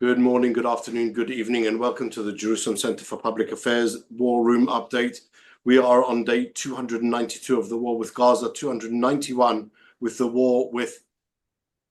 Good morning, good afternoon, good evening, and welcome to the Jerusalem Center for Public Affairs War Room Update. We are on day 292 of the war with Gaza, 291 with the war with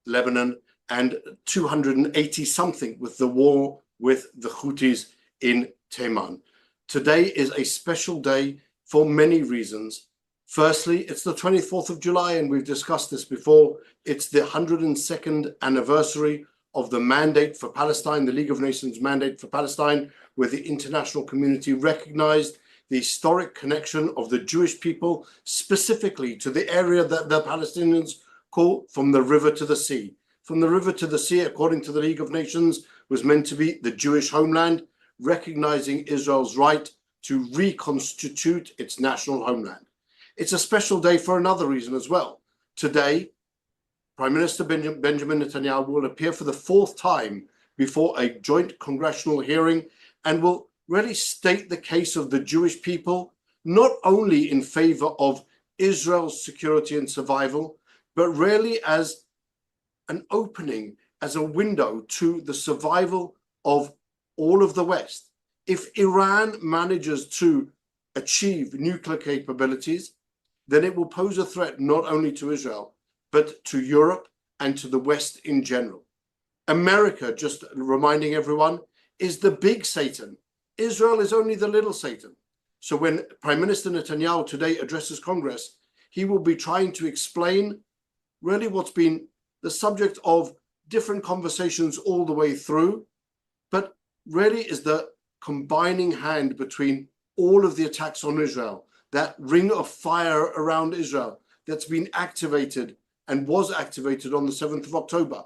Lebanon, and 280-something with the war with the Houthis in Tehran. Today is a special day for many reasons. Firstly, it's the 24th of July, and we've discussed this before. It's the 102nd anniversary of the mandate for Palestine, the League of Nations mandate for Palestine, where the international community recognized the historic connection of the Jewish people, specifically to the area that the Palestinians call from the river to the sea. From the river to the sea, according to the League of Nations, was meant to be the Jewish homeland, recognizing Israel's right to reconstitute its national homeland. It's a special day for another reason as well. Today, Prime Minister Benjamin Netanyahu will appear for the fourth time before a joint congressional hearing and will really state the case of the Jewish people, not only in favor of Israel's security and survival, but really as an opening, as a window to the survival of all of the West. If Iran manages to achieve nuclear capabilities, then it will pose a threat not only to Israel, but to Europe and to the West in general. America, just reminding everyone, is the big Satan. Israel is only the little Satan. So when Prime Minister Netanyahu today addresses Congress, he will be trying to explain really what's been the subject of different conversations all the way through, but really is the combining hand between all of the attacks on Israel, that ring of fire around Israel that's been activated and was activated on the 7th of October.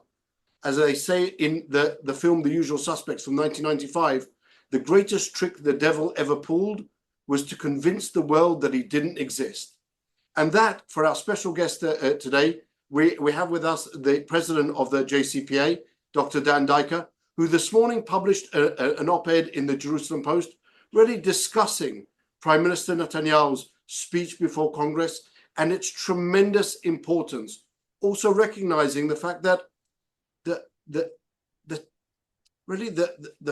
As they say in the film The Usual Suspects from 1995, the greatest trick the devil ever pulled was to convince the world that he didn't exist. And that, for our special guest today, we have with us the president of the JCPA, Dr. Dan Diker, who this morning published an op-ed in the Jerusalem Post, really discussing Prime Minister Netanyahu's speech before Congress and its tremendous importance, also recognizing the fact that the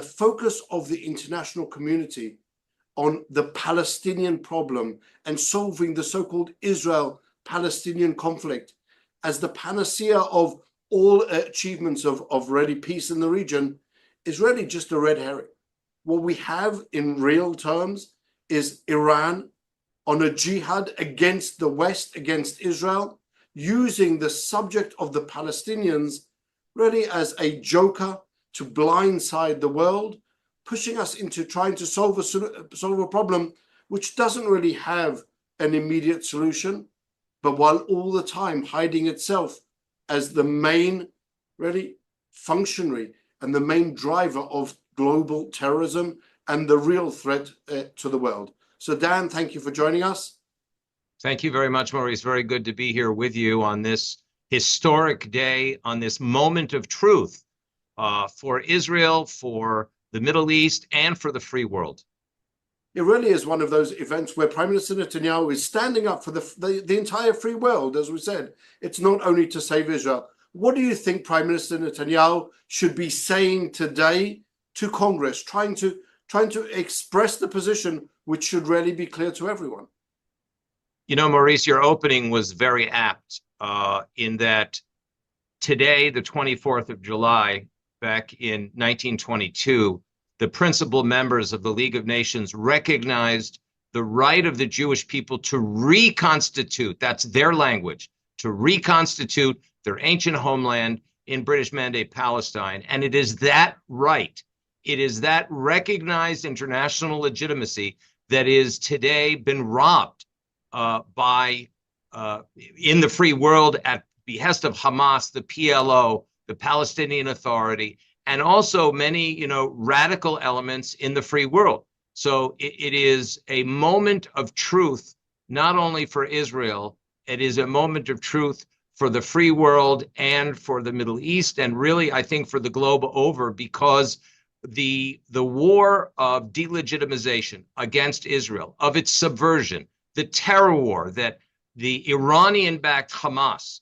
focus of the international community on the Palestinian problem and solving the so-called Israel-Palestinian conflict as the panacea of all achievements of really peace in the region is really just a red herring. What we have in real terms is Iran on a jihad against the West, against Israel, using the subject of the Palestinians really as a joker to blindside the world, pushing us into trying to solve a problem which doesn't really have an immediate solution, but while all the time hiding itself as the main really functionary and the main driver of global terrorism and the real threat to the world. So Dan, thank you for joining us. Thank you very much, Maurice. Very good to be here with you on this historic day, on this moment of truth for Israel, for the Middle East, and for the free world. It really is one of those events where Prime Minister Netanyahu is standing up for the entire free world, as we said. It's not only to save Israel. What do you think Prime Minister Netanyahu should be saying today to Congress, trying to express the position which should really be clear to everyone? You know, Maurice, your opening was very apt in that today, the 24th of July, back in 1922, the principal members of the League of Nations recognized the right of the Jewish people to reconstitute, that's their language, to reconstitute their ancient homeland in British Mandate Palestine. And it is that right, it is that recognized international legitimacy that is today been robbed in the free world at behest of Hamas, the PLO, the Palestinian Authority, and also many, radical elements in the free world. So it is a moment of truth, not only for Israel, it is a moment of truth for the free world and for the Middle East, and really, I think, for the globe over, because the war of delegitimization against Israel, of its subversion, the terror war that the Iranian-backed Hamas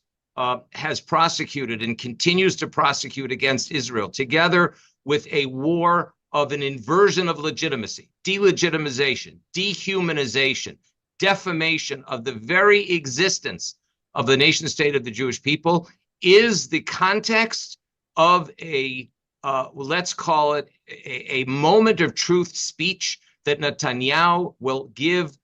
has prosecuted and continues to prosecute against Israel, together with a war of an inversion of legitimacy, delegitimization, dehumanization, defamation of the very existence of the nation state of the Jewish people, is the context of a, let's call it a moment of truth speech that Netanyahu will give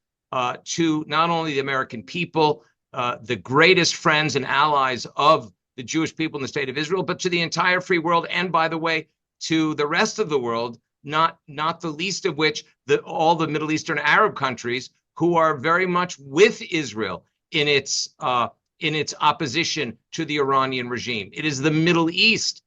to not only the American people, the greatest friends and allies of the Jewish people in the state of Israel, but to the entire free world, and by the way, to the rest of the world, not the least of which all the Middle Eastern Arab countries who are very much with Israel in its opposition to the Iranian regime. It is the Middle East,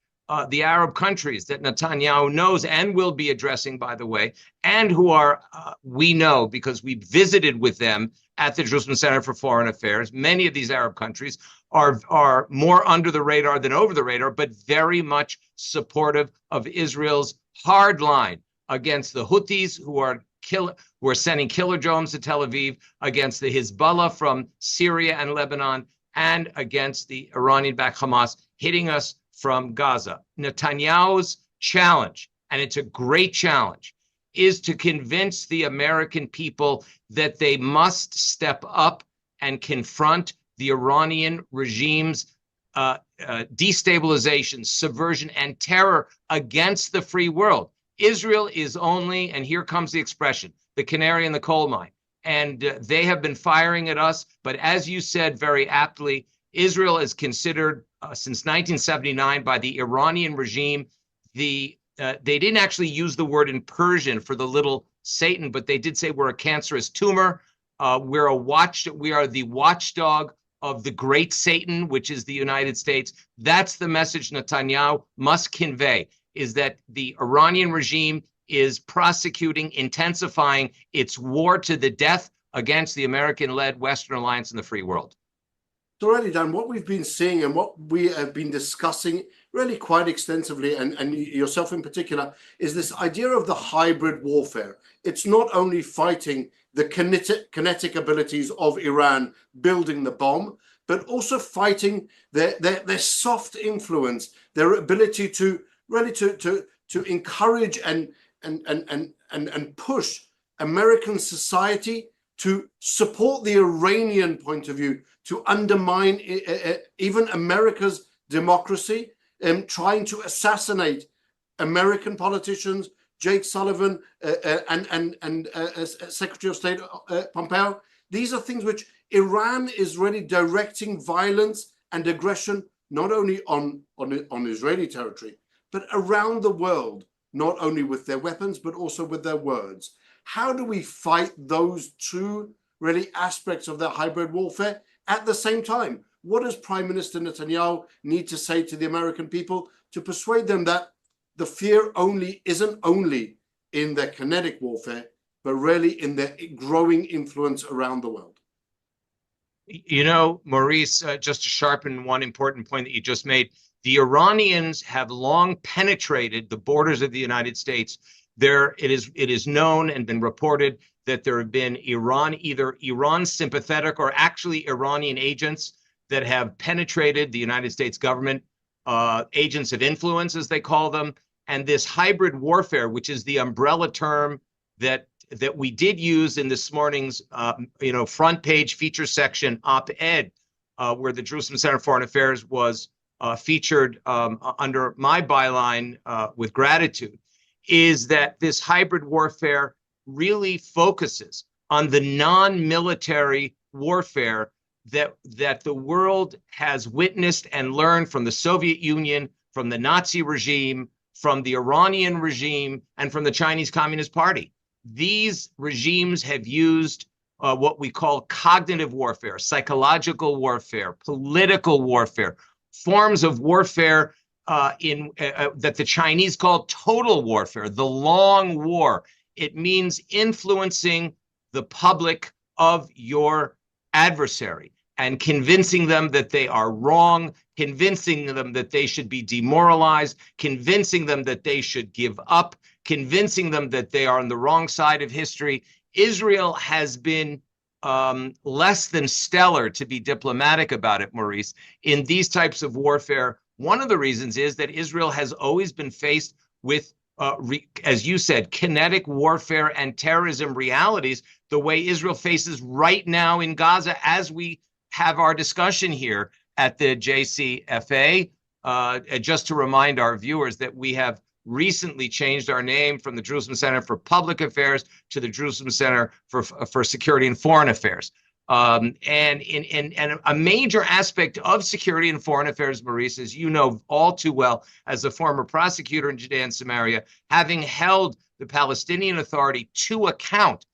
the Arab countries that Netanyahu knows and will be addressing, by the way, and who are, we know because we visited with them at the Jerusalem Center for Foreign Affairs. Many of these Arab countries are more under the radar than over the radar, but very much supportive of Israel's hard line against the Houthis, who are sending killer drones to Tel Aviv, against the Hezbollah from Syria and Lebanon, and against the Iranian-backed Hamas hitting us from Gaza. Netanyahu's challenge, and it's a great challenge, is to convince the American people that they must step up and confront the Iranian regime's destabilization, subversion, and terror against the free world. Israel is only, and here comes the expression, the canary in the coal mine. And they have been firing at us. But as you said very aptly, Israel is considered since 1979 by the Iranian regime. They didn't actually use the word in Persian for the little Satan, but they did say we're a cancerous tumor. We are the watchdog of the great Satan, which is the United States. That's the message Netanyahu must convey, is that the Iranian regime is prosecuting, intensifying its war to the death against the American-led Western alliance in the free world. So really, Dan, what we've been seeing and what we have been discussing really quite extensively, and yourself in particular, is this idea of the hybrid warfare. It's not only fighting the kinetic abilities of Iran building the bomb, but also fighting their soft influence, their ability to really to encourage and push American society to support the Iranian point of view, to undermine even America's democracy, trying to assassinate American politicians, Jake Sullivan and Secretary of State Pompeo. These are things which Iran is really directing violence and aggression, not only on Israeli territory, but around the world, not only with their weapons, but also with their words. How do we fight those two really aspects of their hybrid warfare at the same time? What does Prime Minister Netanyahu need to say to the American people to persuade them that the fear isn't only in their kinetic warfare, but really in their growing influence around the world? You know, Maurice, just to sharpen one important point that you just made, the Iranians have long penetrated the borders of the United States. It is known and been reported that there have been either Iran sympathetic or actually Iranian agents that have penetrated the United States government, agents of influence, as they call them. And this hybrid warfare, which is the umbrella term that we did use in this morning's front page feature section op-ed, where the Jerusalem Center for Foreign Affairs was featured under my byline with gratitude, is that this hybrid warfare really focuses on the non-military warfare that the world has witnessed and learned from the Soviet Union, from the Nazi regime, from the Iranian regime, and from the Chinese Communist Party. These regimes have used what we call cognitive warfare, psychological warfare, political warfare, forms of warfare that the Chinese call total warfare, the long war. It means influencing the public of your adversary and convincing them that they are wrong, convincing them that they should be demoralized, convincing them that they should give up, convincing them that they are on the wrong side of history. Israel has been less than stellar, to be diplomatic about it, Maurice, in these types of warfare. One of the reasons is that Israel has always been faced with, as you said, kinetic warfare and terrorism realities, the way Israel faces right now in Gaza as we have our discussion here at the JCFA. Just to remind our viewers that we have recently changed our name from the Jerusalem Center for Public Affairs to the Jerusalem Center for Security and Foreign Affairs. And a major aspect of security and foreign affairs, Maurice, as you know all too well, as a former prosecutor in Judea and Samaria, having held the Palestinian Authority to account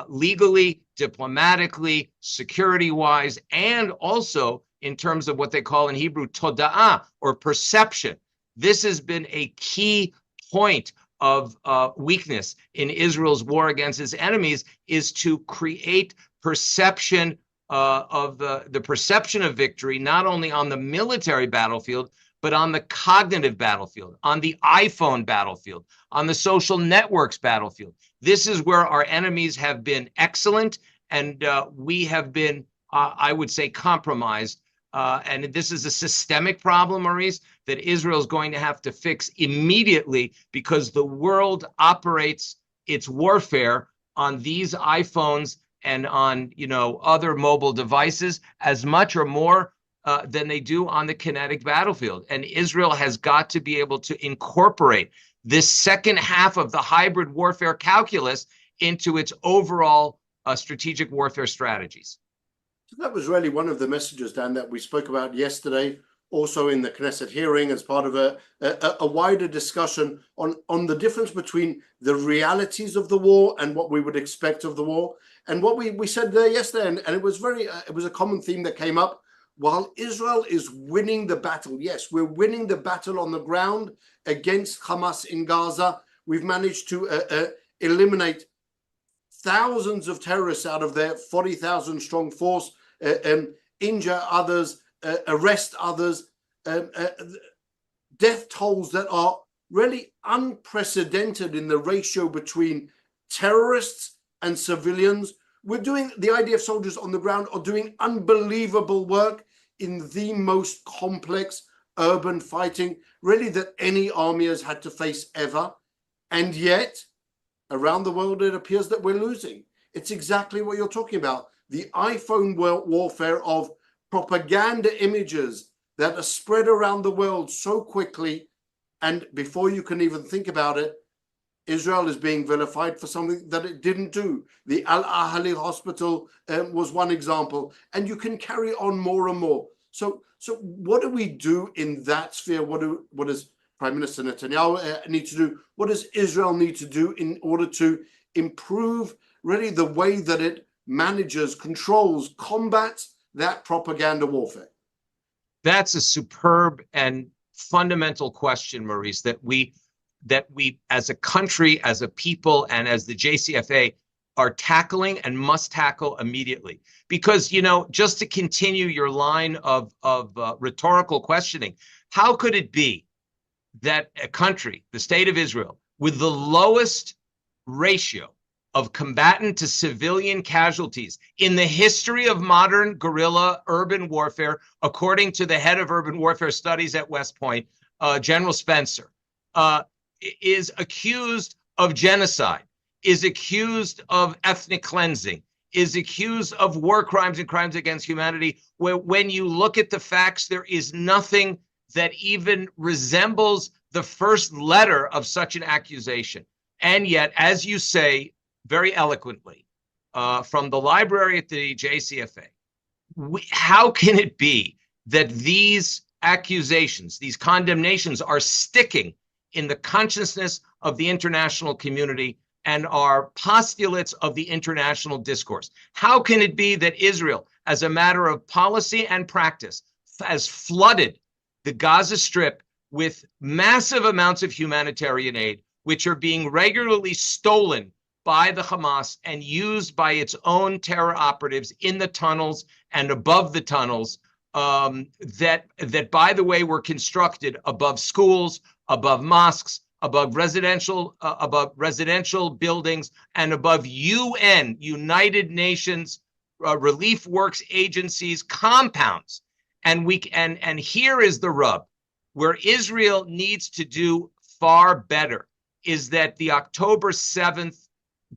legally, diplomatically, security-wise, and also in terms of what they call in Hebrew toda'ah, or perception. This has been a key point of weakness in Israel's war against its enemies, is to create perception of the perception of victory, not only on the military battlefield, but on the cognitive battlefield, on the iPhone battlefield, on the social networks battlefield. This is where our enemies have been excellent, and we have been, I would say, compromised. And this is a systemic problem, Maurice, that Israel is going to have to fix immediately, because the world operates its warfare on these iPhones and on, other mobile devices as much or more than they do on the kinetic battlefield. And Israel has got to be able to incorporate this second half of the hybrid warfare calculus into its overall strategic warfare strategies. That was really one of the messages, Dan, that we spoke about yesterday, also in the Knesset hearing, as part of a wider discussion on the difference between the realities of the war and what we would expect of the war. And what we said there yesterday, and it was it was a common theme that came up. While Israel is winning the battle, yes, we're winning the battle on the ground against Hamas in Gaza. We've managed to eliminate thousands of terrorists out of their 40,000 strong force, injure others, arrest others, death tolls that are really unprecedented in the ratio between terrorists and civilians. We're doing, the IDF soldiers on the ground are doing unbelievable work in the most complex urban fighting, really, that any army has had to face ever. And yet, around the world, it appears that we're losing. It's exactly what you're talking about. The iPhone warfare of propaganda images that are spread around the world so quickly, and before you can even think about it, Israel is being vilified for something that it didn't do. The Al-Ahli hospital was one example, and you can carry on more and more. So what do we do in that sphere? What does Prime Minister Netanyahu need to do? What does Israel need to do in order to improve really the way that it manages, controls, combats that propaganda warfare? That's a superb and fundamental question, Maurice, that we as a country, as a people, and as the JCFA are tackling and must tackle immediately. Because, just to continue your line of rhetorical questioning, how could it be that a country, the state of Israel, with the lowest ratio of combatant to civilian casualties in the history of modern guerrilla urban warfare, according to the head of urban warfare studies at West Point, General Spencer, is accused of genocide, is accused of ethnic cleansing, is accused of war crimes and crimes against humanity, where when you look at the facts, there is nothing that even resembles the first letter of such an accusation. And yet, as you say very eloquently, from the library at the JCFA, how can it be that these accusations, these condemnations are sticking in the consciousness of the international community and are postulates of the international discourse? How can it be that Israel, as a matter of policy and practice, has flooded the Gaza Strip with massive amounts of humanitarian aid, which are being regularly stolen by the Hamas and used by its own terror operatives in the tunnels and above the tunnels, that, by the way, were constructed above schools, above mosques, above residential buildings, and above UN, United Nations relief works agencies compounds. And here is the rub, where Israel needs to do far better is that the October 7th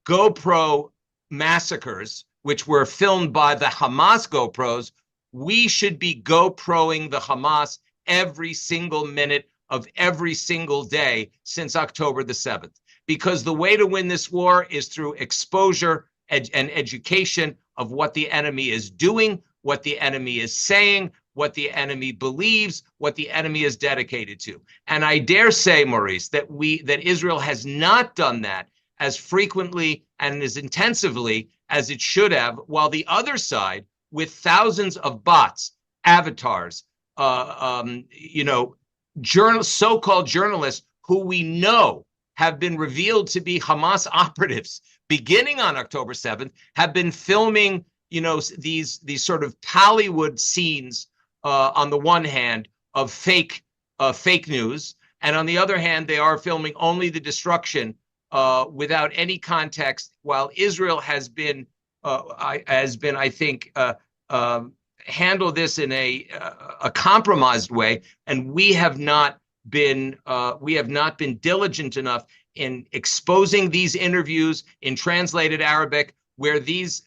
GoPro massacres, which were filmed by the Hamas GoPros, we should be GoProing the Hamas every single minute of every single day since October the 7th. Because the way to win this war is through exposure and education of what the enemy is doing, what the enemy is saying, what the enemy believes, what the enemy is dedicated to. And I dare say, Maurice, that Israel has not done that as frequently and as intensively as it should have, while the other side, with thousands of bots, avatars, so-called journalists who we know have been revealed to be Hamas operatives beginning on October 7th, have been filming, these sort of Hollywood scenes on the one hand of fake news, and on the other hand, they are filming only the destruction without any context, while Israel has been, I think, handled this in a compromised way, and we have not been diligent enough in exposing these interviews in translated Arabic, where these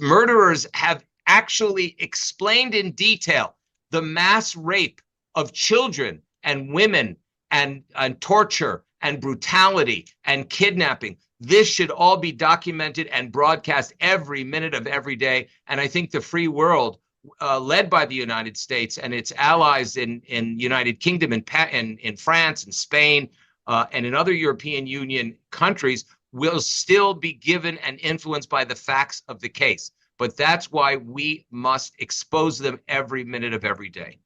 murderers have actually explained in detail the mass rape of children and women and torture and brutality and kidnapping. This should all be documented and broadcast every minute of every day. And I think the free world, led by the United States and its allies in United Kingdom and in France and Spain and in other European Union countries, will still be given and influenced by the facts of the case. But that's why we must expose them every minute of every day.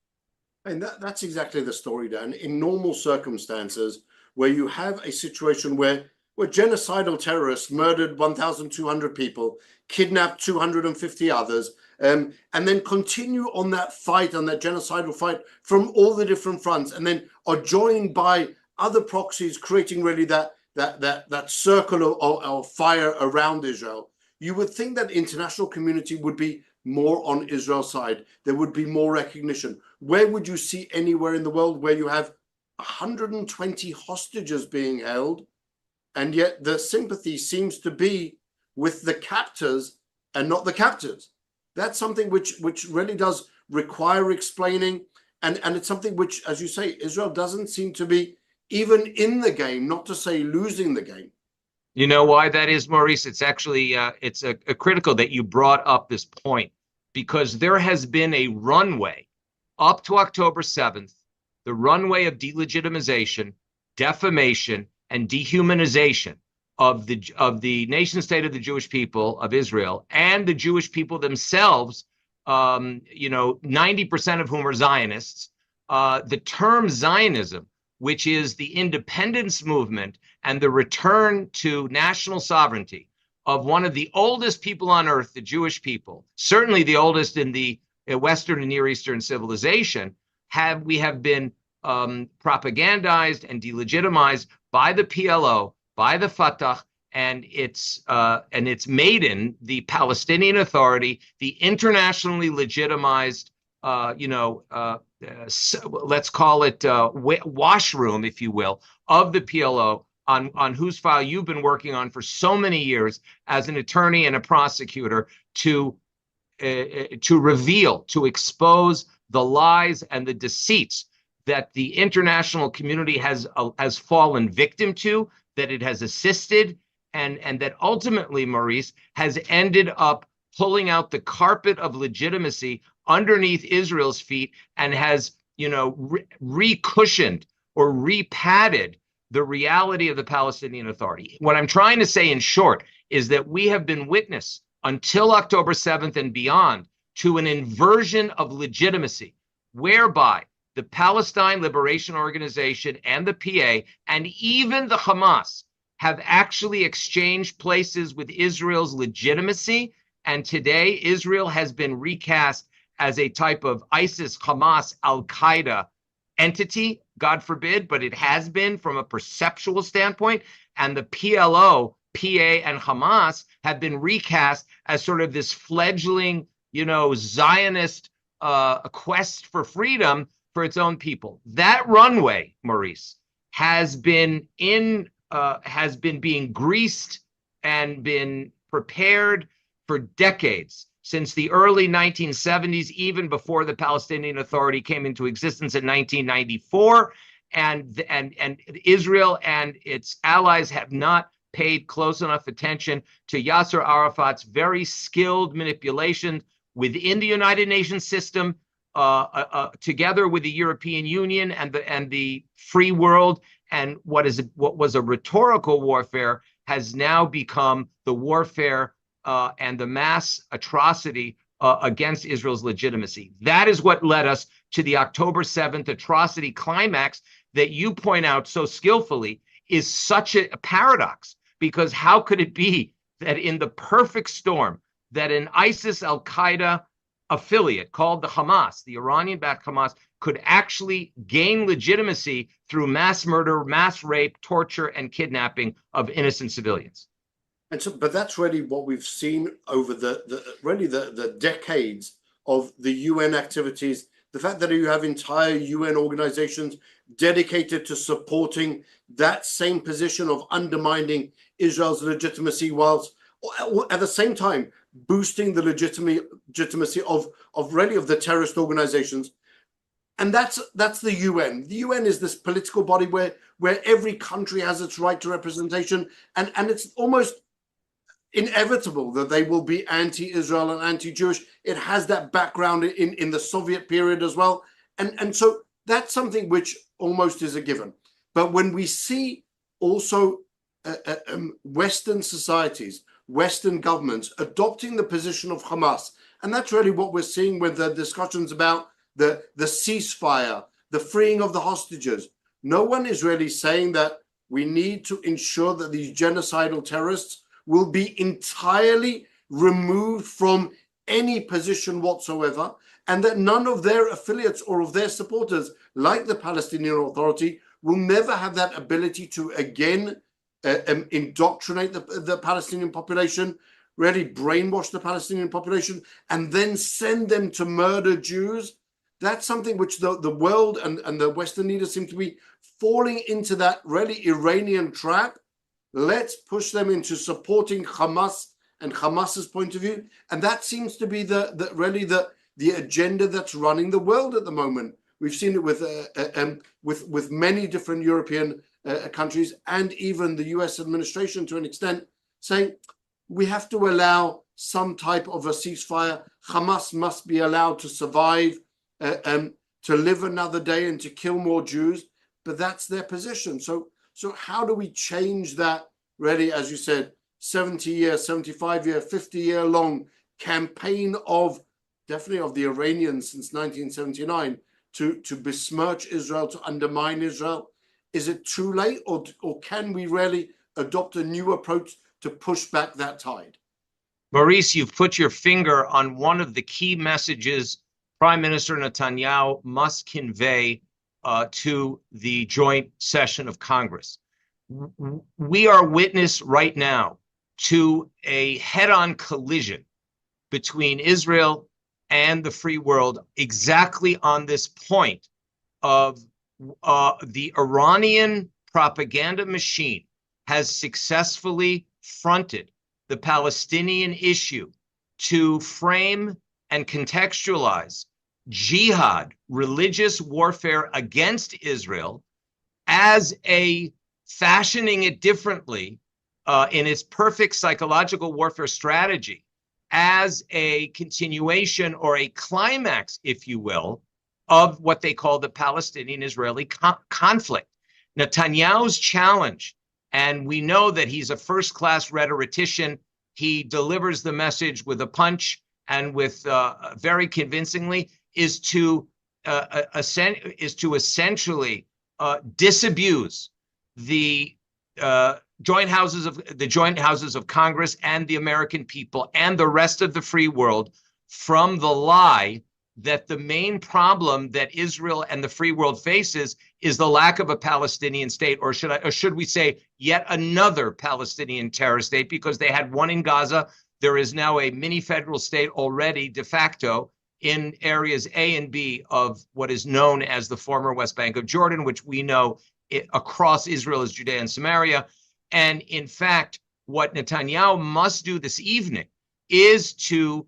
And that's exactly the story, Dan. In normal circumstances, where you have a situation where genocidal terrorists murdered 1,200 people, kidnapped 250 others, and then continue on that fight, on that genocidal fight from all the different fronts, and then are joined by other proxies, creating really that circle of fire around Israel. You would think that the international community would be more on Israel's side. There would be more recognition. Where would you see anywhere in the world where you have 120 hostages being held, and yet the sympathy seems to be with the captors and not the captors? That's something which really does require explaining, and it's something which, as you say, Israel doesn't seem to be even in the game, not to say losing the game. You know why that is, Maurice? It's actually it's critical that you brought up this point, because there has been a runway up to October 7th, the runway of delegitimization, defamation, and dehumanization of the nation state of the Jewish people of Israel and the Jewish people themselves, 90% of whom are Zionists. The term Zionism, which is the independence movement and the return to national sovereignty of one of the oldest people on earth, the Jewish people, certainly the oldest in the Western and Near Eastern civilization, we have been propagandized and delegitimized by the PLO, by the Fatah, and its maiden, the Palestinian Authority, the internationally legitimized, let's call it washroom, if you will, of the PLO, on whose file you've been working on for so many years as an attorney and a prosecutor, to reveal, to expose the lies and the deceits that the international community has fallen victim to, that it has assisted, and that ultimately, Maurice, has ended up pulling out the carpet of legitimacy underneath Israel's feet, and has, re-cushioned or re-padded the reality of the Palestinian Authority. What I'm trying to say in short is that we have been witness until October 7th and beyond to an inversion of legitimacy, whereby the Palestine Liberation Organization and the PA and even the Hamas have actually exchanged places with Israel's legitimacy. And today, Israel has been recast as a type of ISIS, Hamas, Al-Qaeda entity, God forbid, but it has been from a perceptual standpoint. And the PLO, PA, and Hamas have been recast as sort of this fledgling, Zionist quest for freedom for its own people. That runway, Maurice, has been being greased and been prepared for decades, since the early 1970s, even before the Palestinian Authority came into existence in 1994. And Israel and its allies have not paid close enough attention to Yasser Arafat's very skilled manipulation within the United Nations system, together with the European Union and the free world. And what was a rhetorical warfare has now become the warfare and the mass atrocity against Israel's legitimacy. That is what led us to the October 7th atrocity climax that you point out so skillfully is such a paradox, because how could it be that in the perfect storm that an ISIS al-Qaeda affiliate called the Hamas, the Iranian-backed Hamas, could actually gain legitimacy through mass murder, mass rape, torture, and kidnapping of innocent civilians? And so, but that's really what we've seen over the decades of the UN activities. The fact that you have entire UN organizations dedicated to supporting that same position of undermining Israel's legitimacy, whilst at the same time boosting the legitimacy of the terrorist organizations. And that's the UN. The UN is this political body where every country has its right to representation, and it's almost inevitable that they will be anti-Israel and anti-Jewish. It has that background in the Soviet period as well. And so that's something which almost is a given. But when we see also Western societies, Western governments adopting the position of Hamas, and that's really what we're seeing with the discussions about the ceasefire, the freeing of the hostages. No one is really saying that we need to ensure that these genocidal terrorists will be entirely removed from any position whatsoever, and that none of their affiliates or of their supporters, like the Palestinian Authority, will never have that ability to again indoctrinate the Palestinian population, really brainwash the Palestinian population, and then send them to murder Jews. That's something which the world and the Western leaders seem to be falling into, that really Iranian trap. Let's push them into supporting Hamas and Hamas's point of view. And that seems to be the agenda that's running the world at the moment. We've seen it with many different European countries, and even the US administration to an extent, saying we have to allow some type of a ceasefire. Hamas must be allowed to survive, to live another day and to kill more Jews. But that's their position. So how do we change that, really, as you said, 70-year, 75-year, 50-year long campaign of the Iranians since 1979 to besmirch Israel, to undermine Israel? Is it too late, or can we really adopt a new approach to push back that tide? Maurice, you've put your finger on one of the key messages Prime Minister Netanyahu must convey to the joint session of Congress. We are witness right now to a head-on collision between Israel and the free world, exactly on this point of the Iranian propaganda machine has successfully fronted the Palestinian issue to frame and contextualize jihad, religious warfare against Israel, as a fashioning it differently in its perfect psychological warfare strategy, as a continuation or a climax, if you will, of what they call the Palestinian-Israeli conflict. Netanyahu's challenge, and we know that he's a first-class rhetorician, he delivers the message with a punch and with very convincingly, is to essentially disabuse the joint houses of Congress and the American people and the rest of the free world from the lie that the main problem that Israel and the free world faces is the lack of a Palestinian state, or should we say yet another Palestinian terror state, because they had one in Gaza. There is now a mini federal state already de facto in areas A and B of what is known as the former West Bank of Jordan, which we know across Israel as Judea and Samaria. And in fact, what Netanyahu must do this evening is to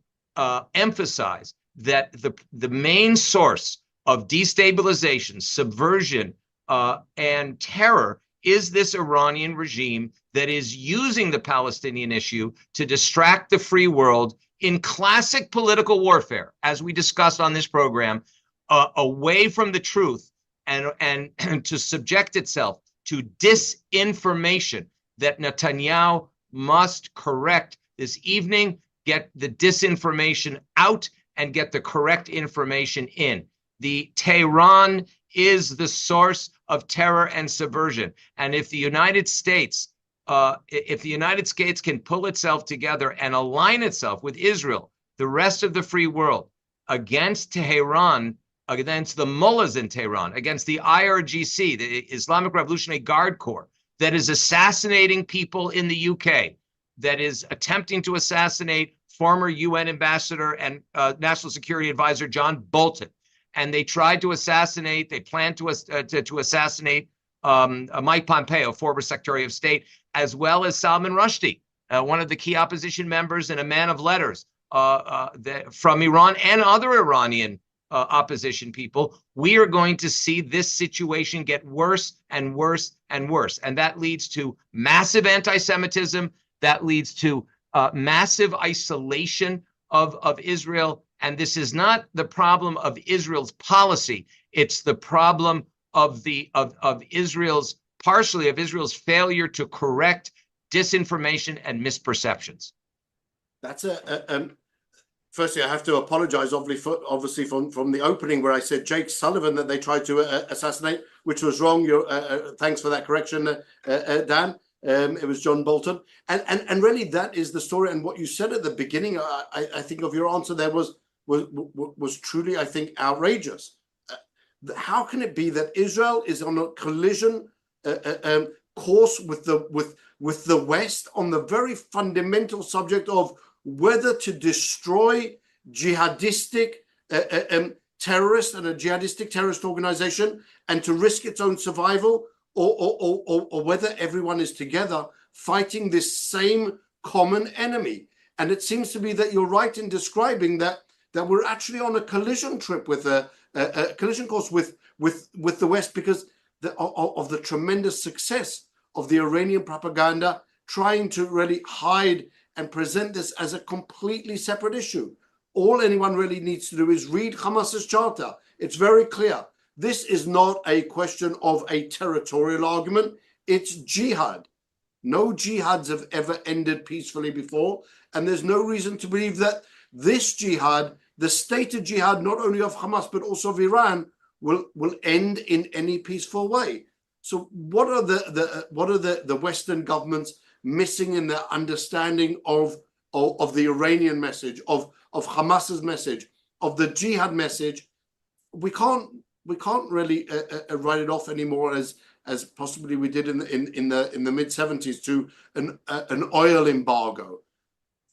emphasize that the main source of destabilization, subversion, and terror is this Iranian regime that is using the Palestinian issue to distract the free world in classic political warfare, as we discussed on this program, away from the truth and to subject itself to disinformation that Netanyahu must correct this evening, get the disinformation out and get the correct information in. The Tehran is the source of terror and subversion. And if the United States can pull itself together and align itself with Israel, the rest of the free world, against Tehran, against the mullahs in Tehran, against the IRGC, the Islamic Revolutionary Guard Corps, that is assassinating people in the UK, that is attempting to assassinate former UN ambassador and National Security Advisor John Bolton. And they tried to assassinate, they planned to assassinate Mike Pompeo, former Secretary of State, as well as Salman Rushdie, one of the key opposition members and a man of letters from Iran and other Iranian opposition people. We are going to see this situation get worse and worse and worse. And that leads to massive anti-Semitism. That leads to massive isolation of Israel. And this is not the problem of Israel's policy. It's the problem of Israel's, partially of Israel's failure to correct disinformation and misperceptions. That's firstly, I have to apologize, obviously, from the opening where I said Jake Sullivan that they tried to assassinate, which was wrong. Thanks for that correction, Dan. It was John Bolton, and really that is the story. And what you said at the beginning, I think of your answer there was truly, I think, outrageous. How can it be that Israel is on a collision course with the West on the very fundamental subject of whether to destroy jihadistic terrorists and a jihadistic terrorist organization and to risk its own survival, or whether everyone is together fighting this same common enemy? And it seems to be that you're right in describing that we're actually on a collision trip with a collision course with the West because of the tremendous success of the Iranian propaganda trying to really hide and present this as a completely separate issue. All anyone really needs to do is read Hamas's charter. It's very clear. This is not a question of a territorial argument. It's jihad. No jihads have ever ended peacefully before. And there's no reason to believe that this jihad, the stated jihad, not only of Hamas, but also of Iran, will end in any peaceful way. So what are the Western governments missing in their understanding of the Iranian message, of Hamas's message, of the jihad message? We can't really write it off anymore as possibly we did in the mid-70s to an oil embargo.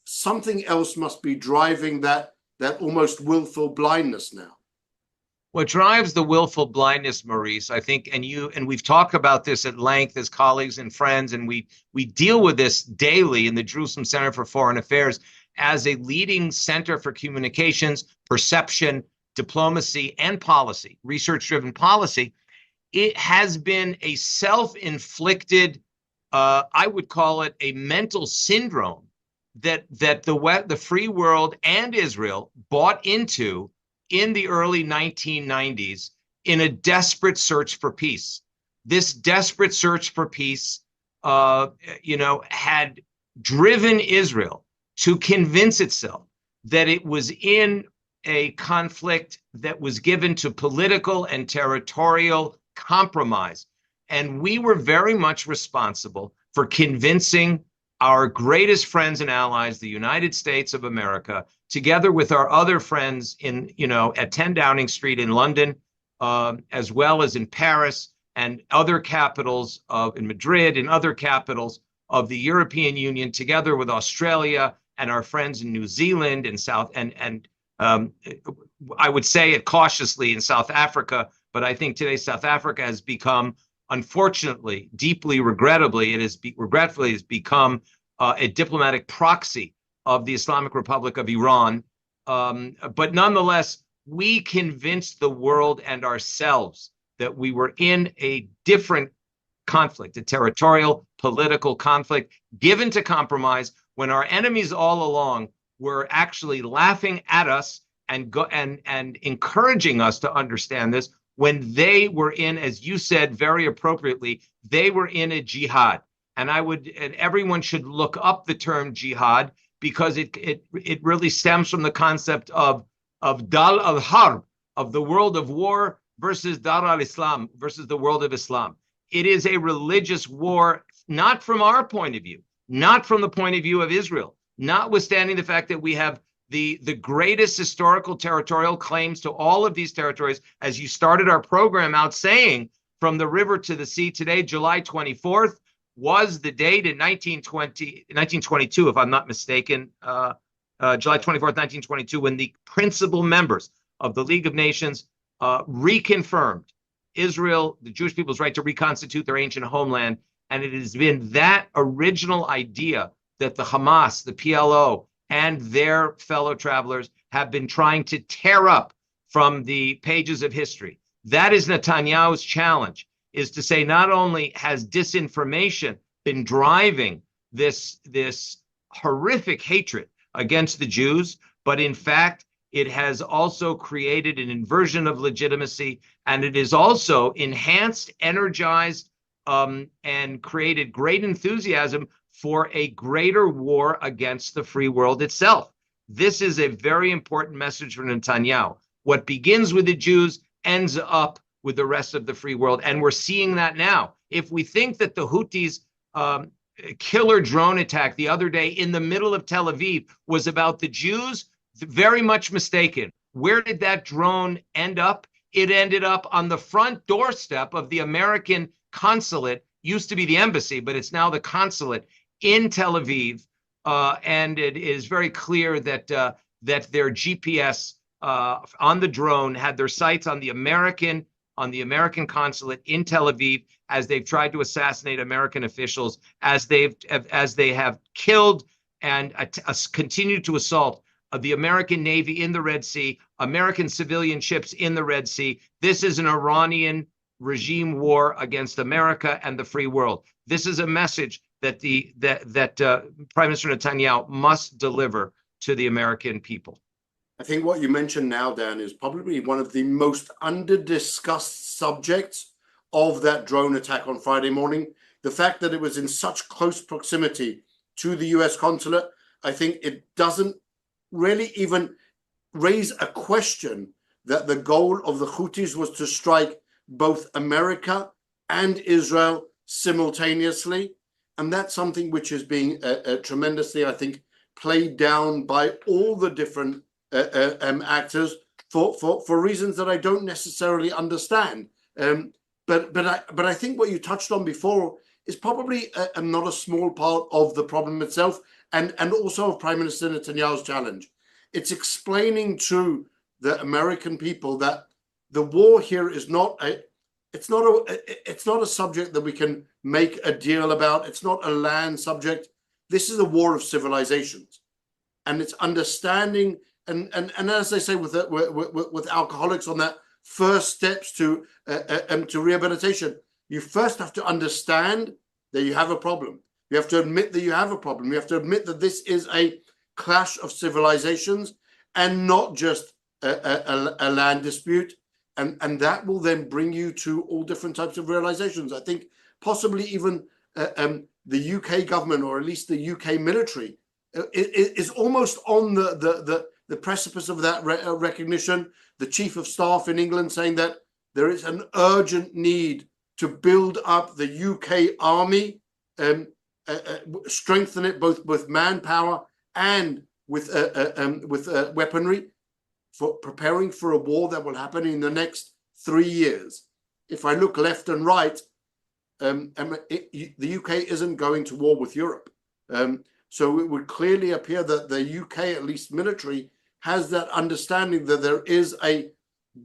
Something else must be driving that almost willful blindness now. What drives the willful blindness, Maurice, I think, and we've talked about this at length as colleagues and friends, and we deal with this daily in the Jerusalem Center for Foreign Affairs as a leading center for communications, perception, diplomacy, and policy, research-driven policy. It has been a self-inflicted, I would call it a mental syndrome that the free world and Israel bought into in the early 1990s in a desperate search for peace. This desperate search for peace, had driven Israel to convince itself that it was in a conflict that was given to political and territorial compromise. And we were very much responsible for convincing our greatest friends and allies, the United States of America, together with our other friends at 10 Downing Street in London, as well as in Paris and other capitals in Madrid and other capitals of the European Union, together with Australia and our friends in New Zealand and I would say it cautiously in South Africa, but I think today South Africa has become unfortunately, deeply regrettably, regretfully has become a diplomatic proxy of the Islamic Republic of Iran. But nonetheless, we convinced the world and ourselves that we were in a different conflict, a territorial, political conflict, given to compromise, when our enemies all along were actually laughing at us and encouraging us to understand this, when they were in, as you said very appropriately, they were in a jihad. And everyone should look up the term jihad, because it really stems from the concept of Dar al-Harb, of the world of war, versus Dar al-Islam, versus the world of Islam. It is a religious war, not from our point of view, not from the point of view of Israel, notwithstanding the fact that we have the greatest historical territorial claims to all of these territories, as you started our program out saying, from the river to the sea. Today, July 24th, was the date in 1922, if I'm not mistaken, July 24th, 1922, when the principal members of the League of Nations reconfirmed Israel, the Jewish people's right to reconstitute their ancient homeland. And it has been that original idea that the Hamas, the PLO, and their fellow travelers have been trying to tear up from the pages of history. That is Netanyahu's challenge, is to say, not only has disinformation been driving this horrific hatred against the Jews, but in fact, it has also created an inversion of legitimacy, and it is also enhanced, energized, and created great enthusiasm for a greater war against the free world itself. This is a very important message for Netanyahu. What begins with the Jews ends up with the rest of the free world, and we're seeing that now. If we think that the Houthis' killer drone attack the other day in the middle of Tel Aviv was about the Jews, very much mistaken. Where did that drone end up? It ended up on the front doorstep of the American consulate, used to be the embassy, but it's now the consulate in Tel Aviv. And it is very clear that their GPS on the drone had their sights on the American consulate in Tel Aviv, as they've tried to assassinate American officials, as they have killed and continued to assault the American Navy in the Red Sea, American civilian ships in the Red Sea. This is an Iranian regime war against America and the free world. This is a message that Prime Minister Netanyahu must deliver to the American people. I think what you mentioned now, Dan, is probably one of the most under-discussed subjects of that drone attack on Friday morning. The fact that it was in such close proximity to the U.S. consulate, I think it doesn't really even raise a question that the goal of the Houthis was to strike both America and Israel simultaneously. And that's something which is being tremendously, I think, played down by all the different actors for reasons that I don't necessarily understand. But I think what you touched on before is probably not a small part of the problem itself, and also of Prime Minister Netanyahu's challenge. It's explaining to the American people that the war here is not a subject that we can make a deal about. It's not a land subject. This is a war of civilizations, and it's understanding. And as they say with alcoholics on that first steps to rehabilitation, you first have to understand that you have a problem. You have to admit that you have a problem. You have to admit that this is a clash of civilizations and not just a land dispute. And that will then bring you to all different types of realizations. I think possibly even the UK government, or at least the UK military, is almost on the precipice of that recognition. The Chief of Staff in England saying that there is an urgent need to build up the UK army, strengthen it both with manpower and with weaponry, for preparing for a war that will happen in the next 3 years. If I look left and right, the UK isn't going to war with Europe. So it would clearly appear that the UK, at least military, has that understanding that there is a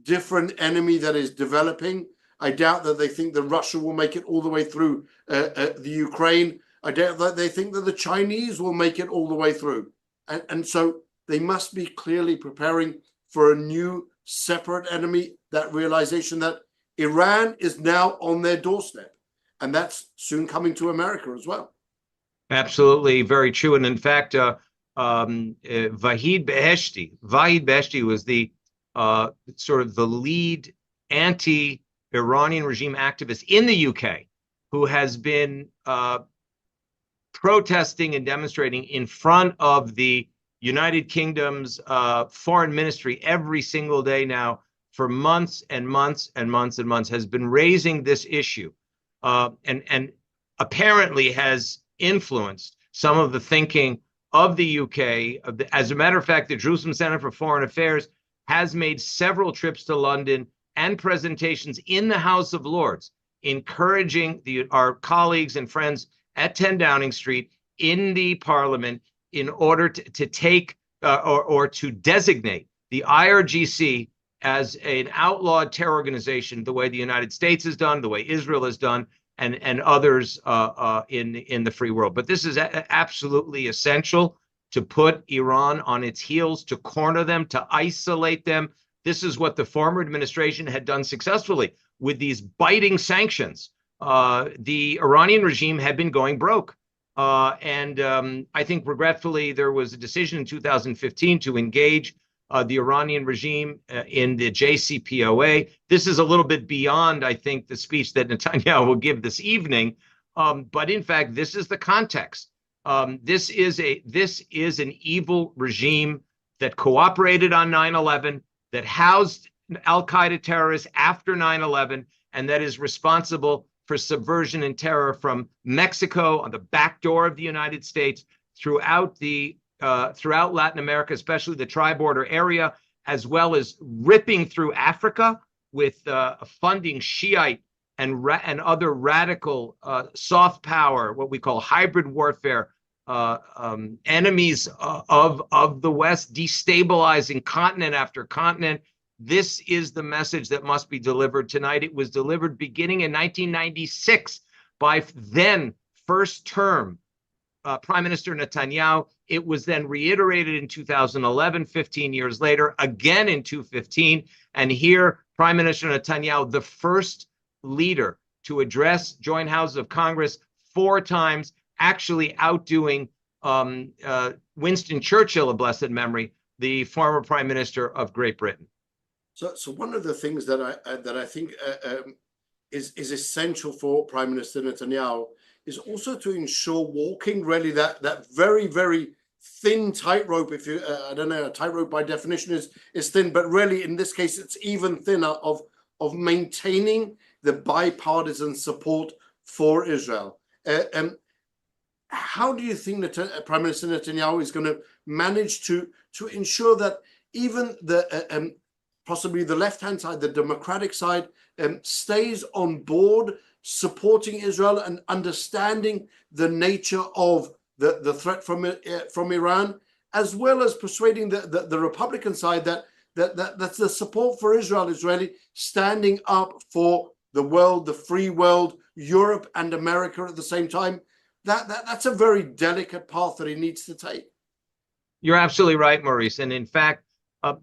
different enemy that is developing, I doubt that they think that Russia will make it all the way through the Ukraine. I doubt that they think that the Chinese will make it all the way through. And so they must be clearly preparing for a new separate enemy, that realization that Iran is now on their doorstep. And that's soon coming to America as well. Absolutely, very true. And in fact, Vahid Beheshti was the sort of the lead anti-Iranian regime activist in the UK, who has been protesting and demonstrating in front of the United Kingdom's foreign ministry every single day now for months and months and months and months, has been raising this issue, and apparently has influenced some of the thinking of the UK. As a matter of fact, the Jerusalem Center for Foreign Affairs has made several trips to London and presentations in the House of Lords, encouraging our colleagues and friends at 10 Downing Street in the Parliament in order to take or to designate the IRGC as an outlawed terror organization, the way the United States has done, the way Israel has done, and others in the free world. But this is absolutely essential to put Iran on its heels, to corner them, to isolate them. This is what the former administration had done successfully with these biting sanctions. The Iranian regime had been going broke. And I think regretfully, there was a decision in 2015 to engage the Iranian regime in the JCPOA. This is a little bit beyond, I think, the speech that Netanyahu will give this evening. But in fact, this is the context. This is an evil regime that cooperated on 9/11, that housed al-Qaeda terrorists after 9/11, and that is responsible for subversion and terror from Mexico on the back door of the United States throughout Latin America, especially the tri-border area, as well as ripping through Africa with funding Shiite and other radical soft power, what we call hybrid warfare, enemies of the West, destabilizing continent after continent. This is the message that must be delivered tonight. It was delivered beginning in 1996 by then first-term Prime Minister Netanyahu. It was then reiterated in 2011, 15 years later, again in 2015. And here, Prime Minister Netanyahu, the first leader to address joint houses of Congress 4 times, actually outdoing Winston Churchill of blessed memory, the former Prime Minister of Great Britain. So one of the things that I think is essential for Prime Minister Netanyahu is also to ensure walking really that very, very thin tightrope. If you I don't know, a tightrope by definition is thin, but really in this case it's even thinner, of maintaining the bipartisan support for Israel. How do you think that Prime Minister Netanyahu is going to manage to ensure that even the possibly the left-hand side, the democratic side, stays on board supporting Israel and understanding the nature of the threat from Iran, as well as persuading the Republican side that the support for Israel is really standing up for the world, the free world, Europe and America at the same time. That's a very delicate path that he needs to take. You're absolutely right, Maurice. And in fact,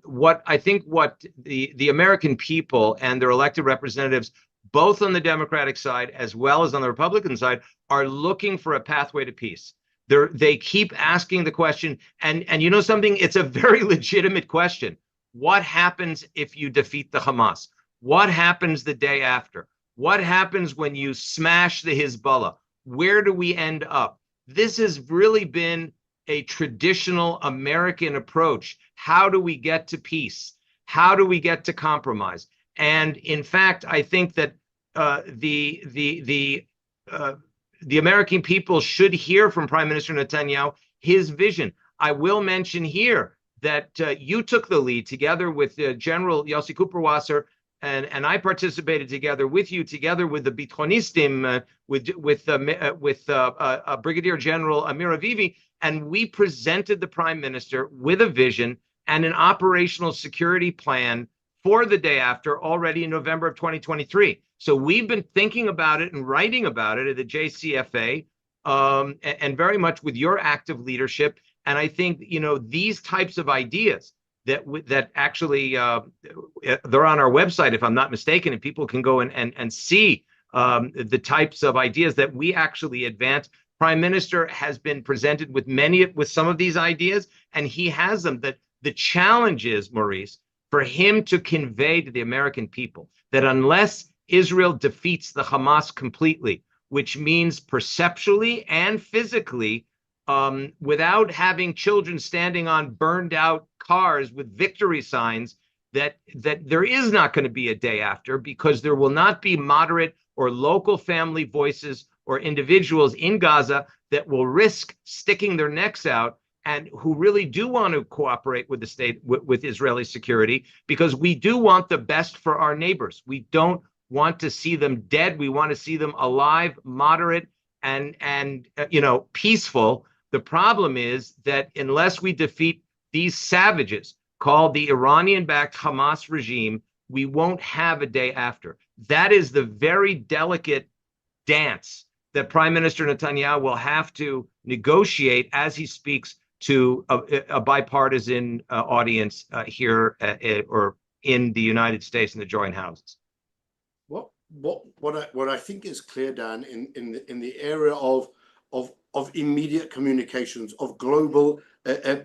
what the American people and their elected representatives, both on the Democratic side as well as on the Republican side, are looking for a pathway to peace. They keep asking the question, and you know something? It's a very legitimate question. What happens if you defeat the Hamas? What happens the day after? What happens when you smash the Hezbollah? Where do we end up? This has really been a traditional American approach. How do we get to peace? How do we get to compromise? And in fact, I think that the American people should hear from Prime Minister Netanyahu his vision. I will mention here that you took the lead together with General Yossi Cooperwasser, and I participated together with you, together with the Bitronistim, with Brigadier General Amir Avivi, and we presented the Prime Minister with a vision and an operational security plan for the day after already in November of 2023. So we've been thinking about it and writing about it at the JCFA, and very much with your active leadership. And I think, these types of ideas that actually they're on our website, if I'm not mistaken, and people can go and see the types of ideas that we actually advance. Prime Minister has been presented with some of these ideas, and he has them. That the challenge is, Maurice, for him to convey to the American people that unless Israel defeats the Hamas completely, which means perceptually and physically, without having children standing on burned out cars with victory signs, that there is not going to be a day after, because there will not be moderate or local family voices or individuals in Gaza that will risk sticking their necks out and who really do want to cooperate with the state, with Israeli security, because we do want the best for our neighbors. We don't want to see them dead. We want to see them alive, moderate, and peaceful. The problem is that unless we defeat these savages called the Iranian-backed Hamas regime, we won't have a day after. That is the very delicate dance that Prime Minister Netanyahu will have to negotiate as he speaks to a bipartisan audience here or in the United States in the joint houses. What I think is clear, Dan, in the area of immediate communications, of global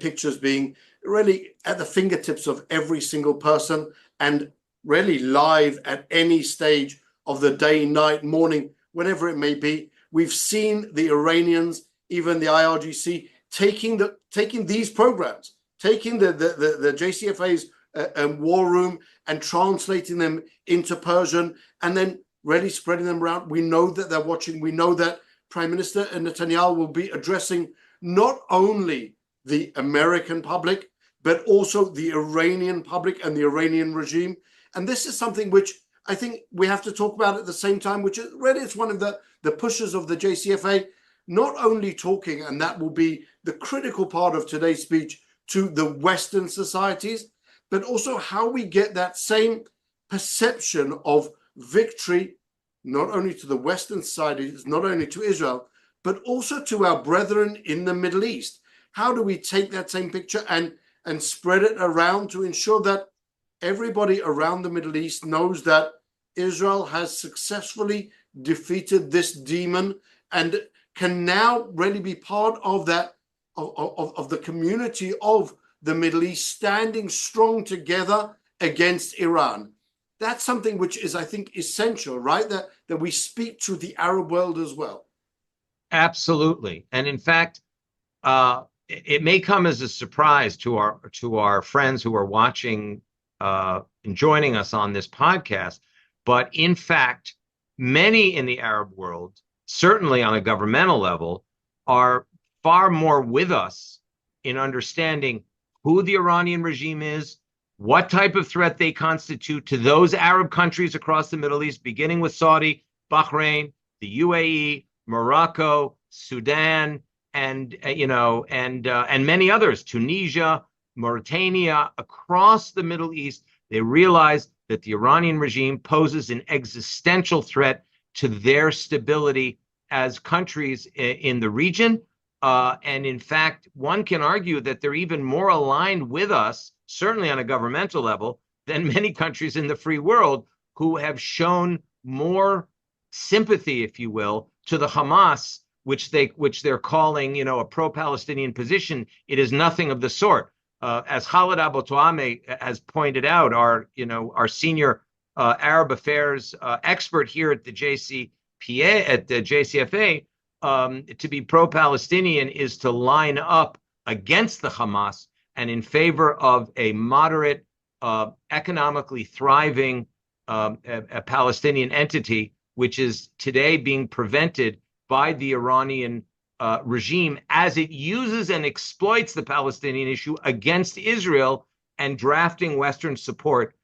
pictures being really at the fingertips of every single person and really live at any stage of the day, night, morning, whenever it may be. We've seen the Iranians, even the IRGC, taking these programs, taking the JCFA's war room and translating them into Persian and then really spreading them around. We know that they're watching. We know that Prime Minister Netanyahu will be addressing not only the American public, but also the Iranian public and the Iranian regime. And this is something which I think we have to talk about at the same time, which is really it's one of the pushes of the JCFA, not only talking, and that will be the critical part of today's speech, to the Western societies, but also how we get that same perception of victory, not only to the Western societies, not only to Israel, but also to our brethren in the Middle East. How do we take that same picture and spread it around to ensure that everybody around the Middle East knows that Israel has successfully defeated this demon and can now really be part of that, of the community of the Middle East, standing strong together against Iran. That's something which is, I think, essential, right? That we speak to the Arab world as well. Absolutely. And in fact, it may come as a surprise to our friends who are watching and joining us on this podcast, but in fact, many in the Arab world, certainly on a governmental level, are far more with us in understanding who the Iranian regime is, what type of threat they constitute to those Arab countries across the Middle East, beginning with Saudi, Bahrain, the UAE, Morocco, Sudan, and many others, Tunisia, Mauritania, across the Middle East. They realize that the Iranian regime poses an existential threat to their stability as countries in the region. And in fact, one can argue that they're even more aligned with us, certainly on a governmental level, than many countries in the free world who have shown more sympathy, if you will, to the Hamas, which they're calling, a pro-Palestinian position. It is nothing of the sort. As Khaled Abu Tuame has pointed out, our senior Arab affairs expert here at the JCFA, to be pro-Palestinian is to line up against the Hamas and in favor of a moderate, economically thriving a Palestinian entity, which is today being prevented by the Iranian regime as it uses and exploits the Palestinian issue against Israel and drafting Western support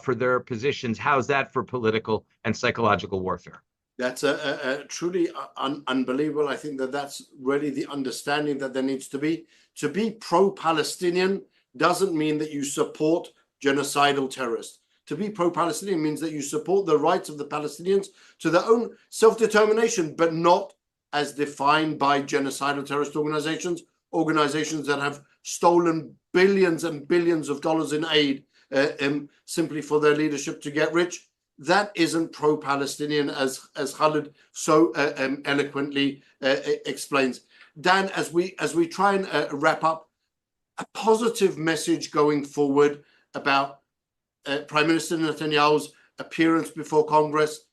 for their positions. How's that for political and psychological warfare? That's a truly unbelievable. I think that's really the understanding that there needs to be. To be pro-Palestinian doesn't mean that you support genocidal terrorists. To be pro-Palestinian means that you support the rights of the Palestinians to their own self-determination, but not as defined by genocidal terrorist organizations, organizations that have stolen billions and billions of dollars in aid simply for their leadership to get rich. That isn't pro-Palestinian, as Khalid so eloquently explains. Dan, as we try and wrap up, a positive message going forward about Prime Minister Netanyahu's appearance before Congress.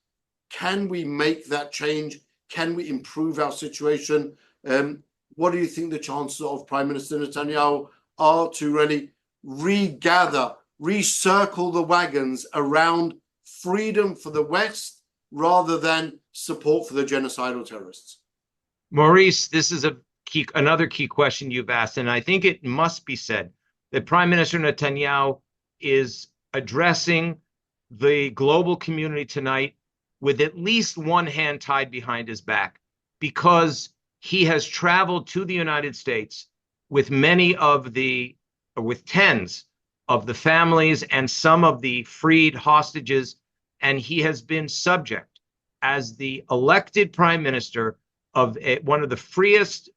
Can we make that change? Can we improve our situation? What do you think the chances of Prime Minister Netanyahu are to really regather, recircle the wagons around freedom for the West rather than support for the genocidal terrorists? Maurice, this is another key question you've asked, and I think it must be said that Prime Minister Netanyahu is addressing the global community tonight with at least one hand tied behind his back, because he has traveled to the United States with with tens of the families and some of the freed hostages, and he has been subject as the elected prime minister of one of the freest,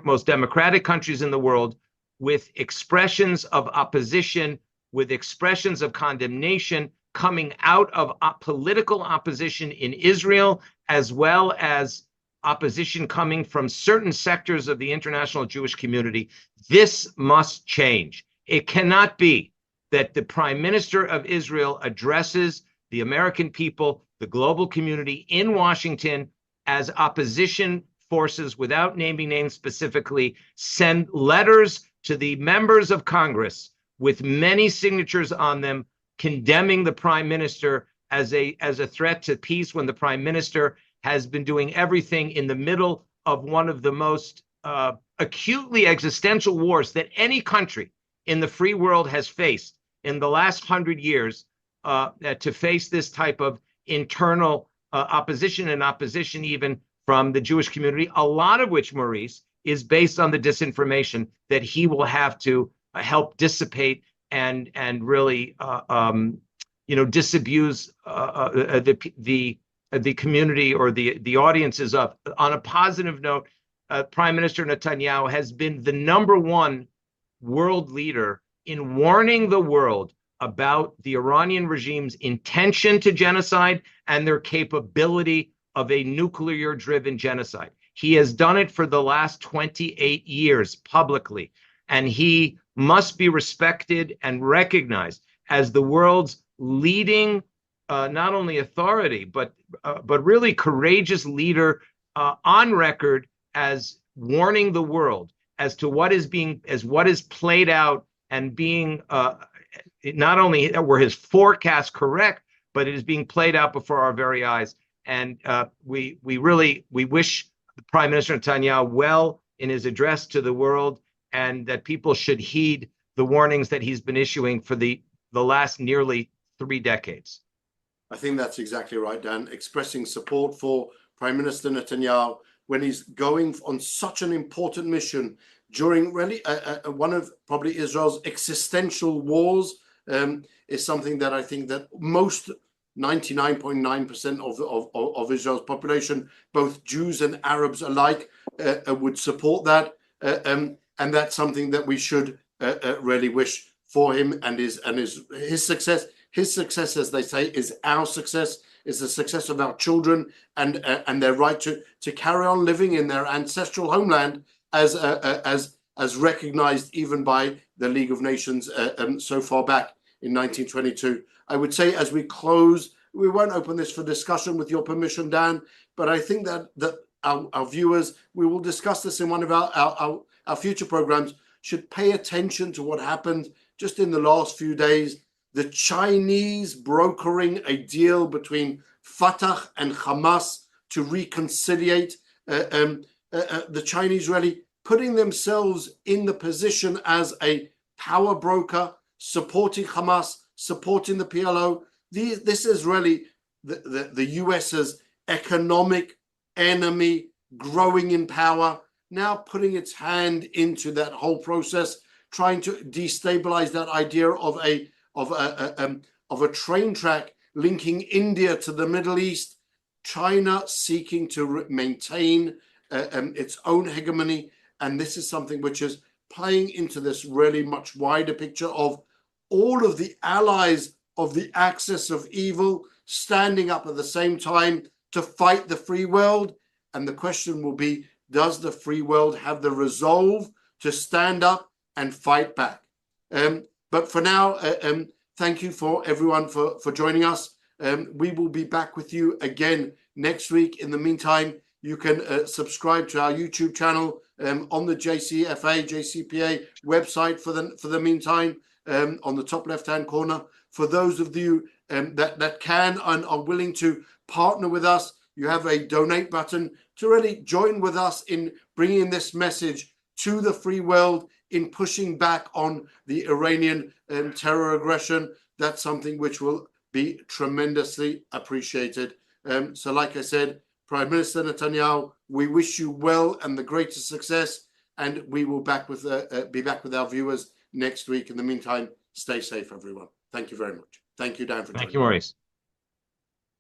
most democratic countries in the world, with expressions of opposition, with expressions of condemnation coming out of political opposition in Israel, as well as opposition coming from certain sectors of the international Jewish community. This must change. It cannot be that the Prime Minister of Israel addresses the American people, the global community in Washington as opposition forces, without naming names specifically, send letters to the members of Congress with many signatures on them condemning the Prime Minister as a threat to peace, when the Prime Minister has been doing everything in the middle of one of the most acutely existential wars that any country in the free world has faced in the last 100 years, to face this type of internal opposition, and opposition even from the Jewish community, a lot of which, Maurice, is based on the disinformation that he will have to help dissipate and really disabuse the community or the audiences of. On a positive note, Prime Minister Netanyahu has been the #1 world leader in warning the world about the Iranian regime's intention to genocide and their capability of a nuclear-driven genocide. He has done it for the last 28 years publicly, and he must be respected and recognized as the world's leading not only authority, but really courageous leader on record as warning the world as to what is played out, and being not only were his forecasts correct, but it is being played out before our very eyes. And we wish the Prime Minister Netanyahu well in his address to the world, and that people should heed the warnings that he's been issuing for the last nearly 3 decades. I think that's exactly right, Dan. Expressing support for Prime Minister Netanyahu when he's going on such an important mission during really one of probably Israel's existential wars is something that I think that most 99.9% of Israel's population, both Jews and Arabs alike, would support that, and that's something that we should really wish for him and his success. His success, as they say, is our success, is the success of our children, and their right to carry on living in their ancestral homeland as recognized even by the League of Nations so far back in 1922. I would say, as we close, we won't open this for discussion with your permission, Dan, but I think that our viewers, we will discuss this in one of our future programs, should pay attention to what happened just in the last few days. The Chinese brokering a deal between Fatah and Hamas to reconciliate, the Chinese really putting themselves in the position as a power broker, supporting Hamas, supporting the PLO. This is really the US's economic enemy, growing in power, now putting its hand into that whole process, trying to destabilize that idea of of a train track linking India to the Middle East, China seeking to maintain its own hegemony. And this is something which is playing into this really much wider picture of all of the allies of the axis of evil standing up at the same time to fight the free world. And the question will be, does the free world have the resolve to stand up and fight back? But for now, thank you for everyone for joining us. We will be back with you again next week. In the meantime, you can subscribe to our YouTube channel on the JCFA website for the meantime, on the top left-hand corner. For those of you that can and are willing to partner with us, you have a donate button to really join with us in bringing this message to the free world, in pushing back on the Iranian terror aggression. That's something which will be tremendously appreciated. So like I said, Prime Minister Netanyahu, we wish you well and the greatest success, and we will be back with our viewers next week. In the meantime, stay safe, everyone. Thank you very much. Thank you, Dan, for joining. Thank you, Maurice.